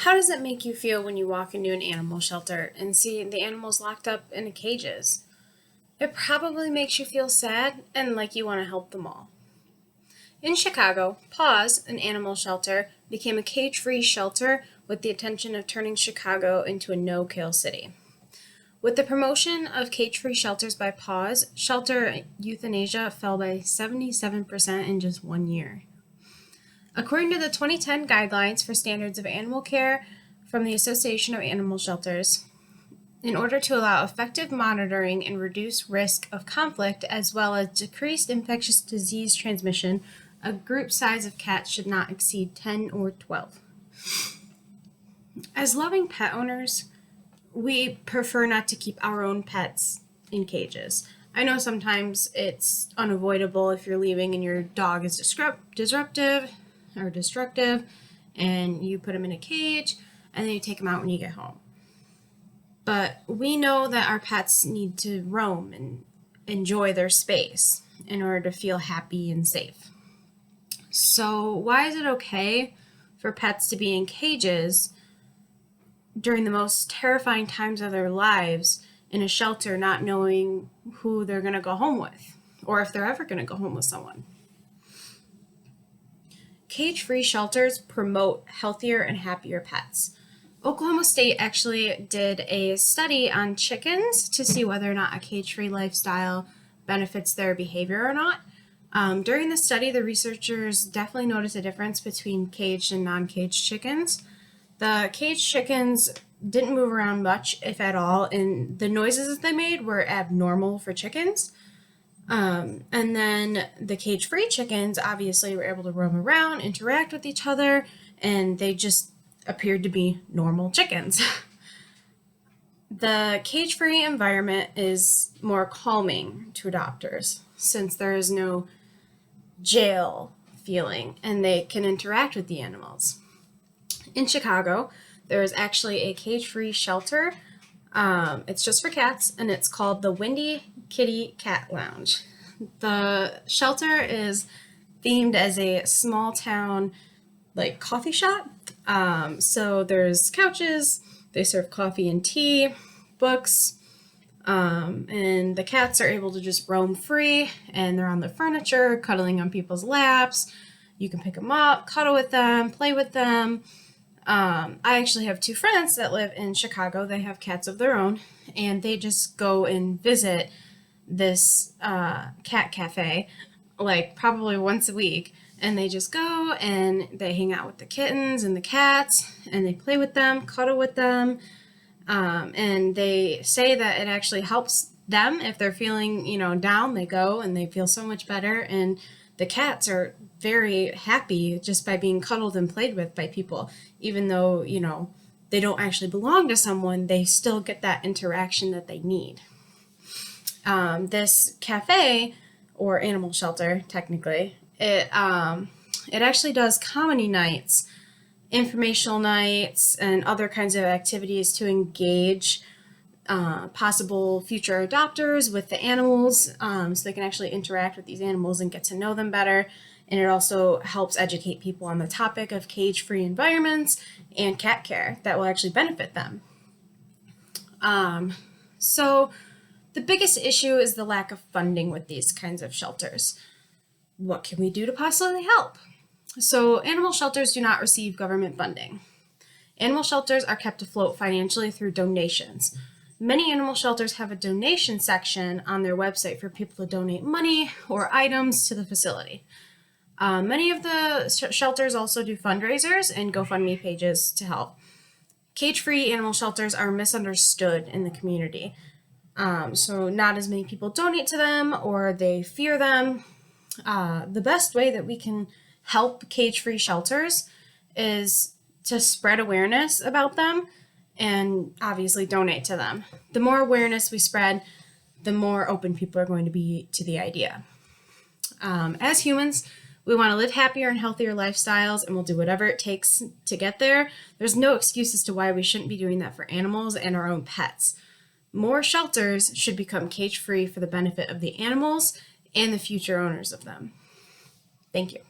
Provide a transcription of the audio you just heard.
How does it make you feel when you walk into an animal shelter and see the animals locked up in cages? It probably makes you feel sad and like you want to help them all. In Chicago, Paws, an animal shelter, became a cage-free shelter with the intention of turning Chicago into a no-kill city. With the promotion of cage-free shelters by Paws, shelter euthanasia fell by 77% in just 1 year. According to the 2010 Guidelines for Standards of Animal Care from the Association of Animal Shelters, in order to allow effective monitoring and reduce risk of conflict as well as decreased infectious disease transmission, a group size of cats should not exceed 10 or 12. As loving pet owners, we prefer not to keep our own pets in cages. I know sometimes it's unavoidable if you're leaving and your dog is disruptive or destructive, and you put them in a cage and then you take them out when you get home. But we know that our pets need to roam and enjoy their space in order to feel happy and safe. So why is it okay for pets to be in cages during the most terrifying times of their lives in a shelter, not knowing who they're going to go home with or if they're ever going to go home with someone? Cage-free shelters promote healthier and happier pets. Oklahoma State actually did a study on chickens to see whether or not a cage-free lifestyle benefits their behavior or not. During the study, the researchers definitely noticed a difference between caged and non-caged chickens. The caged chickens didn't move around much, if at all, and the noises that they made were abnormal for chickens. And then the cage-free chickens obviously were able to roam around, interact with each other, and they just appeared to be normal chickens. The cage-free environment is more calming to adopters since there is no jail feeling and they can interact with the animals. In Chicago, there is actually a cage-free shelter. It's just for cats, and it's called the Windy Kitty Cat Lounge. The shelter is themed as a small town coffee shop. So there's couches, they serve coffee and tea, books, and the cats are able to just roam free, and they're on the furniture, cuddling on people's laps. You can pick them up, cuddle with them, play with them. I actually have two friends that live in Chicago. They have cats of their own, and they just go and visit this cat cafe probably once a week, and they just go and they hang out with the kittens and the cats, and they play with them, cuddle with them, and they say that it actually helps them if they're feeling down. They go and they feel so much better, and the cats are very happy just by being cuddled and played with by people. Even though, they don't actually belong to someone, they still get that interaction that they need. This cafe, or animal shelter, technically, it actually does comedy nights, informational nights, and other kinds of activities to engage possible future adopters with the animals, so they can actually interact with these animals and get to know them better. And it also helps educate people on the topic of cage-free environments and cat care that will actually benefit them. So the biggest issue is the lack of funding with these kinds of shelters. What can we do to possibly help? So animal shelters do not receive government funding. Animal shelters are kept afloat financially through donations. Many animal shelters have a donation section on their website for people to donate money or items to the facility. Many of the shelters also do fundraisers and GoFundMe pages to help. Cage-free animal shelters are misunderstood in the community. So not as many people donate to them, or they fear them. The best way that we can help cage-free shelters is to spread awareness about them and obviously donate to them. The more awareness we spread, the more open people are going to be to the idea. As humans, we want to live happier and healthier lifestyles, and we'll do whatever it takes to get there. There's no excuse as to why we shouldn't be doing that for animals and our own pets. More shelters should become cage-free for the benefit of the animals and the future owners of them. Thank you.